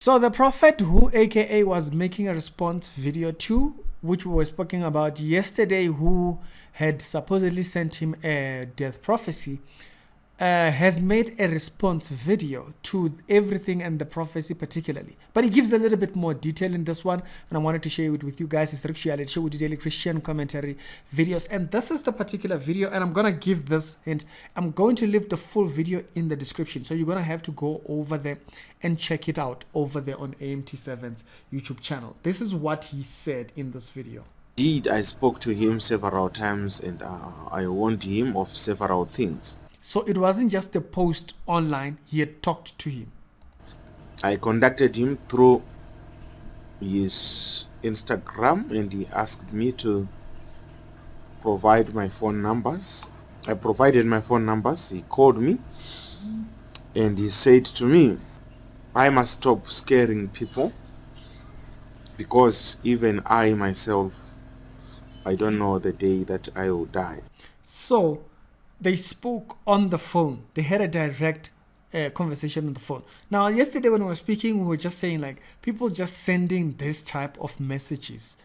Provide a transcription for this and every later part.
So the prophet who AKA was making a response video to, which we were speaking about yesterday, who had supposedly sent him a death prophecy, has made a response video to everything and the prophecy particularly. But he gives a little bit more detail in this one, and I wanted to share it with you guys. It's Rick Show with daily Christian commentary videos, and this is the particular video, and I'm gonna give this hint. I'm going to leave the full video in the description, so you're gonna have to go over there and check it out over there on AMT7's YouTube channel. This is what he said in this video. Indeed, I spoke to him several times, and I warned him of several things. So it wasn't just a post online, he had talked to him. I contacted him through his Instagram, and he asked me to provide my phone numbers. I provided my phone numbers. He called me and he said to me, I must stop scaring people, because even I myself, I don't know the day that I will die. So they spoke on the phone. They had a direct conversation on the phone. Now, yesterday when we were speaking, we were just saying like people just sending this type of messages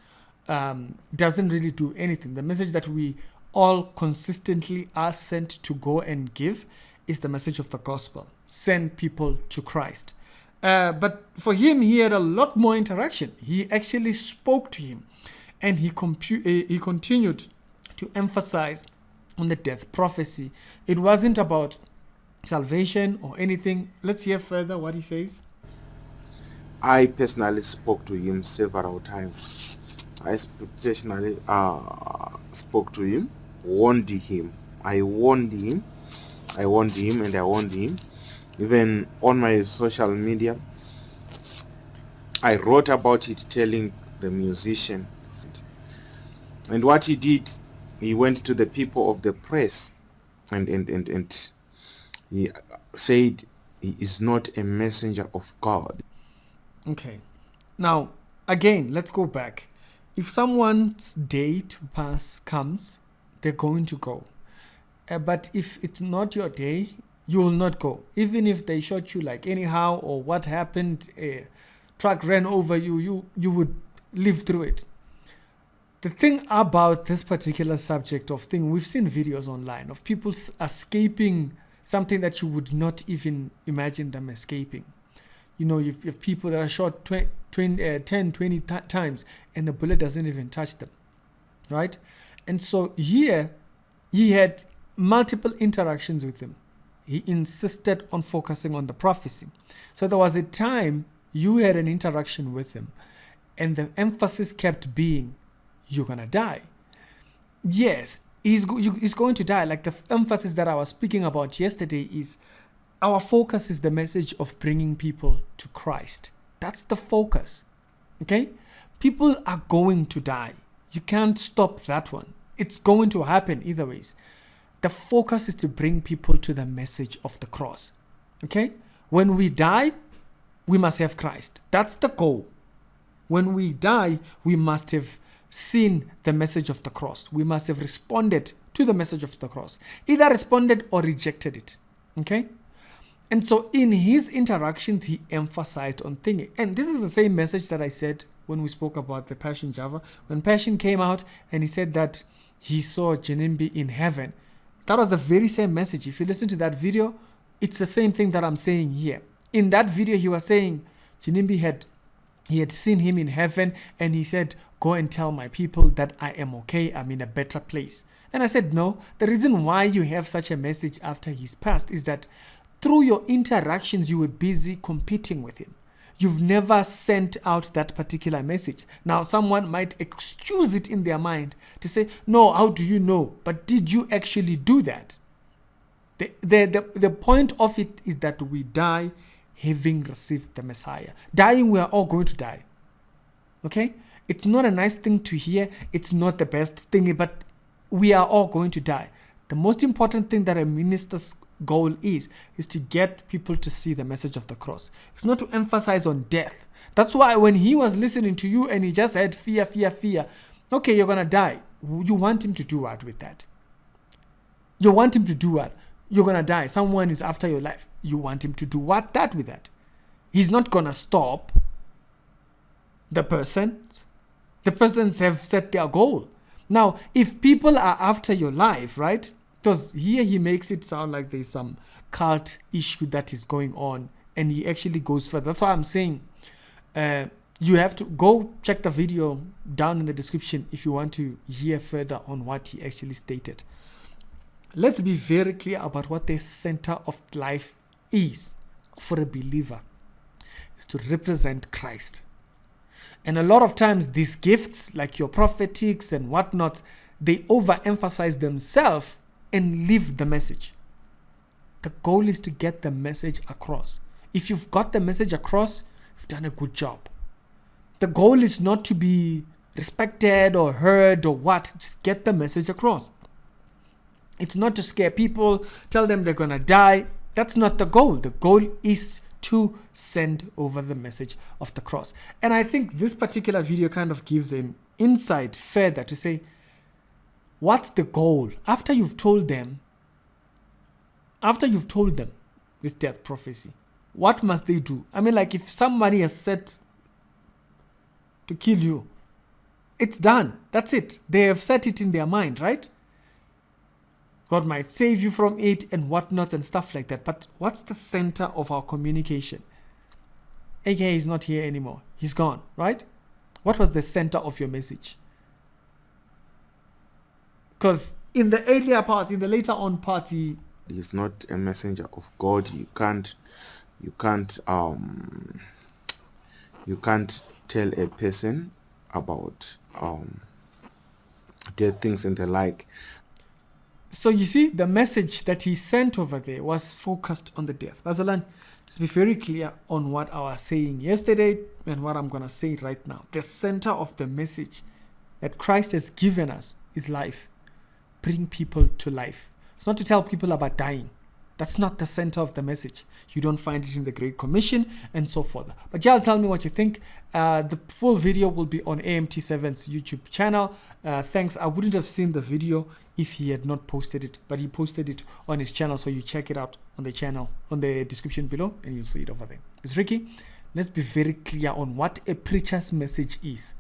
doesn't really do anything. The message that we all consistently are sent to go and give is the message of the gospel. Send people to Christ. But for him, he had a lot more interaction. He actually spoke to him, and he continued to emphasize on the death prophecy. It wasn't about salvation or anything. Let's hear further what he says. I personally spoke to him several times. I personally spoke to him, warned him. I warned him, and I warned him. Even on my social media, I wrote about it, telling the musician. And what he did, he went to the people of the press and he said he is not a messenger of God. Okay. Now, again, let's go back. If someone's day to pass comes, they're going to go. But if it's not your day, you will not go. Even if they shot you like anyhow, or what happened, a truck ran over you, you would live through it. The thing about this particular subject of thing, we've seen videos online of people escaping something that you would not even imagine them escaping. You know, you have people that are shot 10, 20 times and the bullet doesn't even touch them, right? And so here, he had multiple interactions with him. He insisted on focusing on the prophecy. So there was a time you had an interaction with him, and the emphasis kept being, you're gonna die. Yes, he's going to die. Like the emphasis that I was speaking about yesterday is, our focus is the message of bringing people to Christ. That's the focus. Okay? People are going to die. You can't stop that one. It's going to happen either ways. The focus is to bring people to the message of the cross. Okay? When we die, we must have Christ. That's the goal. When we die, we must have seen the message of the cross. We must have responded to the message of the cross. Either responded or rejected it. Okay? And so in his interactions, he emphasized on thinking. And this is the same message that I said when we spoke about the Passion Java. When Passion came out and he said that he saw Janimbi in heaven, that was the very same message. If you listen to that video, it's the same thing that I'm saying here. In that video, he was saying Janimbi had seen him in heaven, and he said, go and tell my people that I am okay, I'm in a better place. And I said, no, the reason why you have such a message after he's passed is that through your interactions, you were busy competing with him. You've never sent out that particular message. Now, someone might excuse it in their mind to say, no, how do you know? But did you actually do that? The point of it is that we die having received the Messiah. Dying, we are all going to die. Okay? It's not a nice thing to hear. It's not the best thing, but we are all going to die. The most important thing that a minister's goal is to get people to see the message of the cross. It's not to emphasize on death. That's why when he was listening to you and he just had fear, okay, you're going to die. You want him to do what with that? You want him to do what? You're going to die. Someone is after your life. You want him to do what with that? He's not going to stop the persons. The persons have set their goal. Now, if people are after your life, right? Because here he makes it sound like there's some cult issue that is going on, and he actually goes further. That's why I'm saying you have to go check the video down in the description if you want to hear further on what he actually stated. Let's be very clear about what the center of life is for a believer. It's to represent Christ. And a lot of times these gifts, like your prophetics and whatnot, they overemphasize themselves and leave the message. The goal is to get the message across. If you've got the message across, you've done a good job. The goal is not to be respected or heard or what. Just get the message across. It's not to scare people, tell them they're going to die. That's not the goal. The goal is to send over the message of the cross. And I think this particular video kind of gives an insight further to say, what's the goal? After you've told them this death prophecy, what must they do? I mean, like if somebody has set to kill you, it's done. That's it. They have set it in their mind, right? God might save you from it and whatnot and stuff like that. But what's the center of our communication? AKA is not here anymore. He's gone, right? What was the center of your message? Because in the earlier part, in the later on part, he is not a messenger of God. You can't tell a person about dead things and the like. So you see, the message that he sent over there was focused on the death. Bazalan, let's be very clear on what I was saying yesterday and what I'm going to say right now. The center of the message that Christ has given us is life. Bring people to life. It's not to tell people about dying. That's not the center of the message. You don't find it in the Great Commission and so forth. But y'all tell me what you think. The full video will be on AMT7's YouTube channel. Thanks. I wouldn't have seen the video if he had not posted it, but he posted it on his channel. So you check it out on the channel, on the description below, and you'll see it over there. It's Ricky. Let's be very clear on what a preacher's message is.